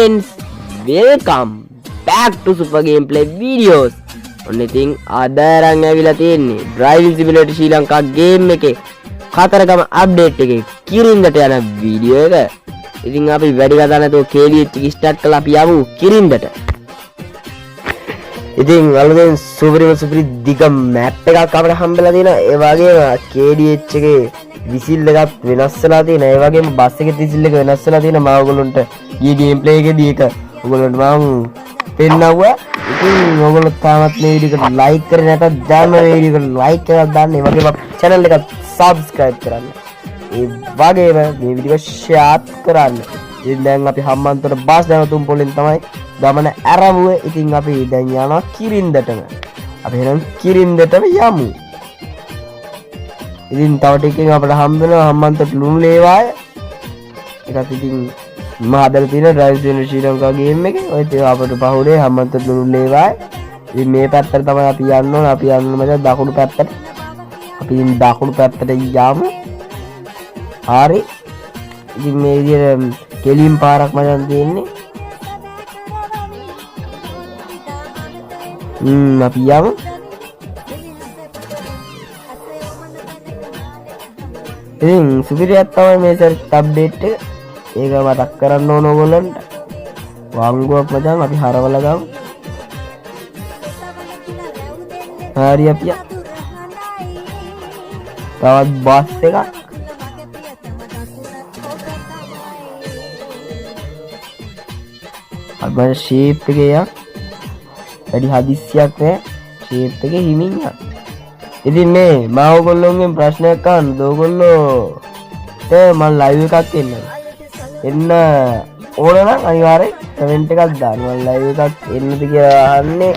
friends, welcome back to Super Gameplay videos. ඔන්න ඉතින් අද අරන් ඇවිල්ලා තියෙන්නේ Driving Simulator ශ්‍රී ලංකා game එකේ කතරගම update එකේ කිරින්දට යන වීඩියෝ එක. ඉතින් අපි වැඩි කතා නැතුව KDH එක start කරලා අපි යමු කිරින්දට. ඉතින් අලුතෙන් සුපරි දිග map එකක් අපිට හම්බෙලා තියෙනවා. ඒ වගේම KDH එකේ විසිල් එකක් වෙනස් වෙලා තියෙනවා. ඒ වගේම බස් එකේ විසිල් එක වෙනස් වෙලා තියෙනවා. මම ඔයගොල්ලන්ට ඊ ගේම් ප්ලේ එකේදී ඒක ඔයගොල්ලන්ට මම පෙන්නවුවා. ඉතින් ඔයගොල්ලෝ තාමත් මේ වීඩියෝ එකට ලයික් කරේ නැත්නම් දැන් මේ වීඩියෝ එකට ලයික් එකක් දාන්න. ඒ වගේම channel එක subscribe කරන්න. ඒ වගේම මේ වීඩියෝ share කරන්න. ඉතින් දැන් අපි හම්බන්තොට බස් දැනුතුම් පොලින් තමයි ගමන ආරම්භුවේ. ඉතින් අපි දැන් යනවා කිරින්දටම. අපි එහෙනම් කිරින්දටම යමු. ඉතින් තව ටිකකින් අපිට හම්බ වෙනවා හම්බන්තොට ලුණු ලේවාය. ඒකත් ඉතින් මම හදලා තියෙන Driving Simulator ශ්‍රී ලංකා ගේම් එකේ. ඔය ඒක අපිට පහුවේ හම්බන්තොට ලුණු ලේවාය. ඉතින් මේ පැත්තට තමයි අපි යන්න ඕන. අපි යන්න මචං දකුණු පැත්තට. අපි දකුණු පැත්තට යමු. හරි. ඉතින් මේ විදිහට කෙලින් පාරක් මචං තියෙන්නේ. අපි යමු. ඉතින් සුපිරියක් තමයි මේ සර්ච් අප්ඩේට් එක. ඒක මතක් කරන්න ඕන ඕගොල්ලන්ට. වංගුවක් මචං අපි හරවලා ගමු. හරි අපි තවත් බස් එකක්. අපේ ෂේප් එකේ යක් වැඩි හදිස්සියක් නැහැ. ෂේප් එකේ හිමින් යන්න. ඉතින් මේ මම ඔයගොල්ලෝගෙන් ප්‍රශ්නයක් අහන්න. ඔයගොල්ලෝ මම ලයිව් එකක් එන්න ඕන නම් අනිවාර්යෙන් කමෙන්ට් එකක් දාන්න. මම ලයිව් එකක් එන්නද කියලා අහන්නේ.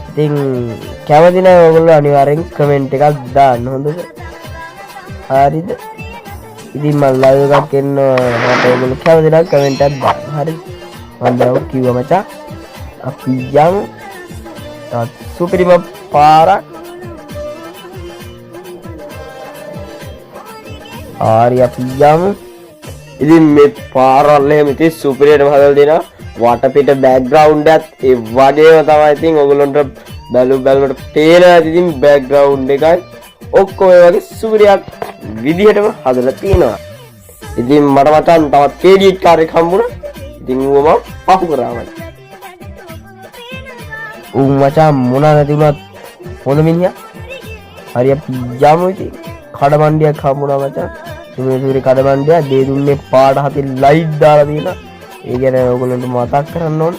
ඉතින් කැමති නම් ඔයගොල්ලෝ අනිවාර්යෙන් කමෙන්ට් එකක් දාන්න. හොඳද? හරිද? ඉතින් මම ලයිව් එකක් එන්න මට ඔයගොල්ලෝ කැමති නම් කමෙන්ට් එකක් දාන්න. හරිද? මම දැන් කිව්වා මචං අපි යමු. තාත් සුපිරිම පාරක්. හරි අපි යමු. ඉතින් මේ පාරවල් එහෙම ඉතින් සුපිරියටම හදලා දෙනවා. වටපිට බෑග්ග්‍රවුන්ඩ් එකත් ඒ වගේම තමයි. ඉතින් ඔයගොල්ලන්ට බැලුවට පේනවා. ඉතින් බෑග්ග්‍රවුන්ඩ් එකයි ඔක්කොම ඒ වගේ සුපිරියක් විදිහටම හදලා තියෙනවා. ඉතින් මට මචං තවත් KDH කාර් එකක් හම්බුණා. ඉතින් ඌව මම පහු කරා මචං. ඌ මචං මොනවා නැති වුණත් හොඳ මිනිහා. හරි අපි යමු. ඉතින් කඩමණ්ඩියක් හම්බුණා මචං. සුපිරි කඩමණ්ඩිය දෙය දුන්නේ පාට හතේ ලයිට් දාලා තියෙනවා. ඒ ගැන ඔයගොල්ලන්ට මතක් කරන්න ඕන.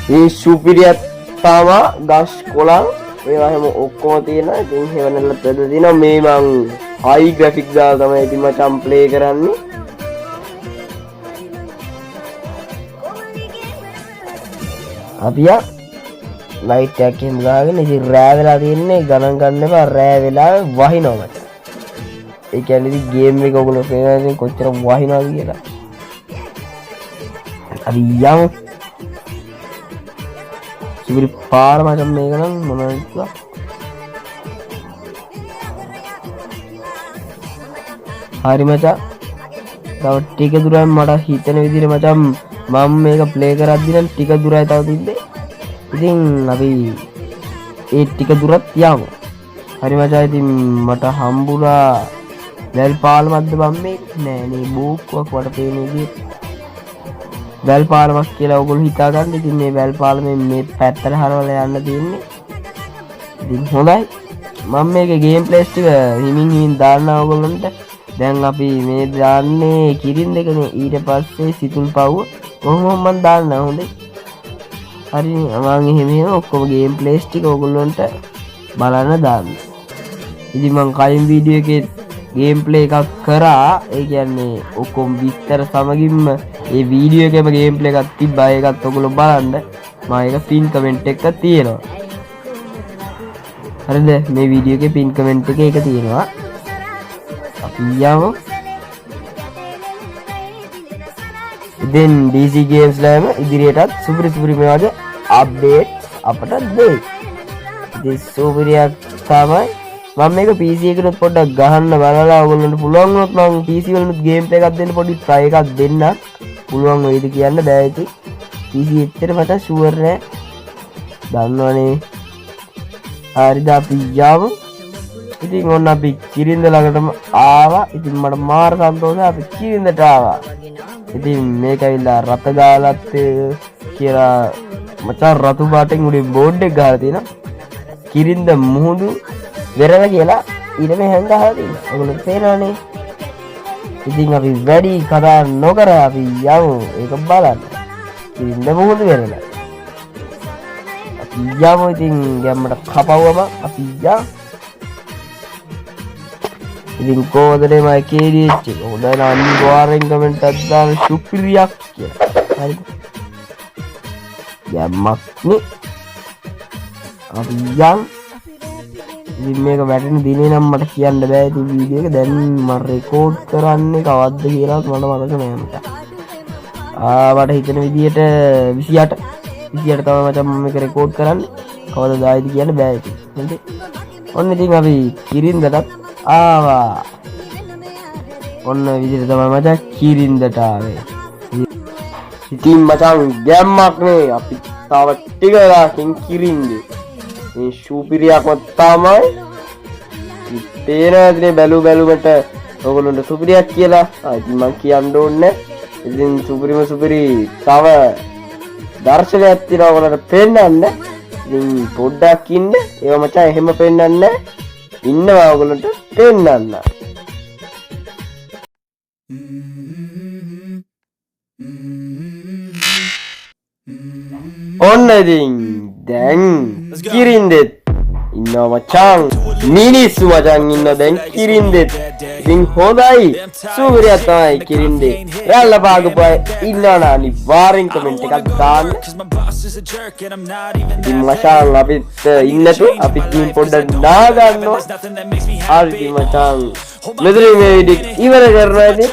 මේ සුපිරියක් තමයි ගස් කොළන් ඒවා හැම ඔක්කොම තියෙනවා. ඉතින් හේවනල්ල පෙද දිනවා. මේ මං හයි ග්‍රැෆික් දාලා තමයි ඉතින් මචං ප්ලේ කරන්නේ. අපි ලයිට් එකක් එහෙම ගහගෙන ඉතින් රෑ වෙලා තියෙන්නේ. ගණන් ගන්න එපා. රෑ වෙලාවේ වහිනවා මචං. ඒ කියන්නේ ඉතින් ගේම් එක ඔයගොල්ලෝ පේනවා කොච්චර වහිනවද කියලා. අපි යමු. සුපිරි පාර මචං මේක නම් මොනවද කියලා. හරි මචං. තව ටික දුරයි මට හිතෙන විදිහට මචං මම මේක ප්ලේ කරද්දි නම් ටික දුරයි තව තිබ්බේ. ඉතින් අපි ඒ ටික දුරත් යමු. හරි මචං. ඉතින් මට හම්බුණා වැල් පාලමක්ද බම්මේ නෑ නේ බෝක්කුවක් වට පේන විදිහට. වැල් පාලමක් කියලා ඔයගොල්ලෝ හිතා ගන්න. ඉතින් මේ වැල් පාලමෙන් මේ පැත්තට හරවලා යන්න තියෙන්නේ. ඉතින් හොඳයි. මම මේකේ ගේම් ප්ලේස් ටික හිමින් දාන්න ඔයගොල්ලන්ට. දැන් අපි මේ දාන්නේ කිරින්දකනේ. ඊට පස්සේ සිතුල් පව්ව කොහොම මම දාන්න හොඳයි. හරි මම එහෙම ඔක්කොම ගේම් ප්ලේස් ටික ඔයගොල්ලන්ට බලන්න දාන්න. ඉතින් මම කලින් වීඩියෝ එකේ ගේම් ප්ලේ එකක් කරා. ඒ කියන්නේ ඔක්කොම විස්තර සමගින්ම ඒ වීඩියෝ එකේම ගේම් ප්ලේ එකක් තිබ්බා. ඒකත් ඔයගොල්ලෝ බලන්න. මම ඒක පින් කමෙන්ට් එකක තියෙනවා. හරිද? මේ වීඩියෝ එකේ පින් කමෙන්ට් එකේ ඒක තියෙනවා. අපි යමු. ඉතින් DC games ලෑම ඉදිරියටත් සුපිරි මේ වගේ අප්ඩේට් අපට දෙයි. ඉතින් සුපිරියක් තමයි. මම මේක PC එකකට පොඩ්ඩක් ගහන්න බලලා ඔයගොල්ලන්ට පුළුවන් වුණොත් මම PC වලුත් ගේම් ප්ලේ එකක් දෙන්න පොඩි try එකක් දෙන්න. පුළුවන් වෙයිද කියන්න බෑ ඉතින් PC එච්චර මචං ෂුවර් නෑ දන්නවනේ හරිද අපි යමු ඉතින් ඔන්න අපි කිරින්ද ළඟටම ආවා ඉතින් මට මාර සන්තෝෂයි අපි කිරින්දට ආවා ඉතින් මේක ඇවිල්ලා රත ගාලත් කියලා මචං රතු පාටෙන් උඩේ බෝඩ් එක ගහලා තියෙනවා කිරින්ද මුහුදු වෙරළ කියලා ඊට මෙහෙන් ගහලා තියෙනවා ඔයගොල්ලෝ තේරෙනවනේ ඉතින් අපි වැඩි කතා නොකර අපි යමු ඒක බලන්න කිරින්ද මුහුදු වෙරළ අපි යමු ඉතින් ගැම්මට කපවම අපි යමු ඉතින් කොහොමද මේ KDH එක හොඳයි නම් අනිවාර්යෙන් කමෙන්ට් එකක් දාන්න සුපිරියක් කියලා හරිද යම්මක් නේ අපි යම් ඉතින් මේක වැටෙන දිනේ නම් මට කියන්න බෑ ඉතින් වීඩියෝ එක දැන් මම රෙකෝඩ් කරන්නේ කවද්ද කියලාත් මට මතක නෑ මචං මට හිතෙන විදියට 28 තමයි මචං මම මේක රෙකෝඩ් කරන්නේ කවදද ආයිද කියන්න බෑ ඉතින් හරිද ඔන්න ඉතින් අපි කිරින්දටත් ආවා ඔන්න විදිහට තමයි මචං කිරින්දට ආවේ ඉතින් මචං ගැම්මක් නේ අපි තව ටික වෙලාවකින් කිරින්දේ මේ සුපිරියක්ම තමයි තේරෙන්නේ බැලුමට ඔයගොල්ලන්ට සුපිරියක් කියලා ඉතින් මං කියන්න ඕනේ ඉතින් සුපිරි තව දර්ශනයක් තියෙනවා ඔයගොල්ලන්ට පෙන්නන්න ඉතින් පොඩ්ඩක් ඉන්න ඒවා මචං එහෙම පෙන්නන්න ඉන්නවා ඔයගොල්ලන්ට පෙන්නන්න ඔන්න ඉතින් දැන් කිරින්දෙත් ඉන්නවා මචං මිනිස්සු මචං ඉන්න දැන් කිරින්දෙත් ඉතින් හොඳයි සූර්යයා තමයි කිරින්දේ රැල්ල පාගපුවා ඉන්නවා නා අනිවාර්යෙන් කමෙන්ට් එකක් දාන්න ඉතින් මචං අපිත් ඉන්නතු අපිත් ඉතින් පොඩ්ඩක් නා ගන්නවා හරි මචං මෙතන මේ වීඩියෝ ඉවර කරනවා ඉතින්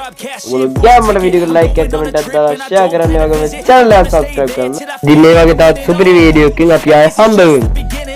ඔයගොල්ලෝ ගෑමට වීඩියෝ එක ලයික් එකක් කමෙන්ට් එකක් දාලා ෂෙයා කරන්න වගේම channel එක subscribe කරන්න. ඉතින් මේ වගේ තවත් සුපිරි වීඩියෝ එකකින් අපි ආයෙ හම්බ වෙමු.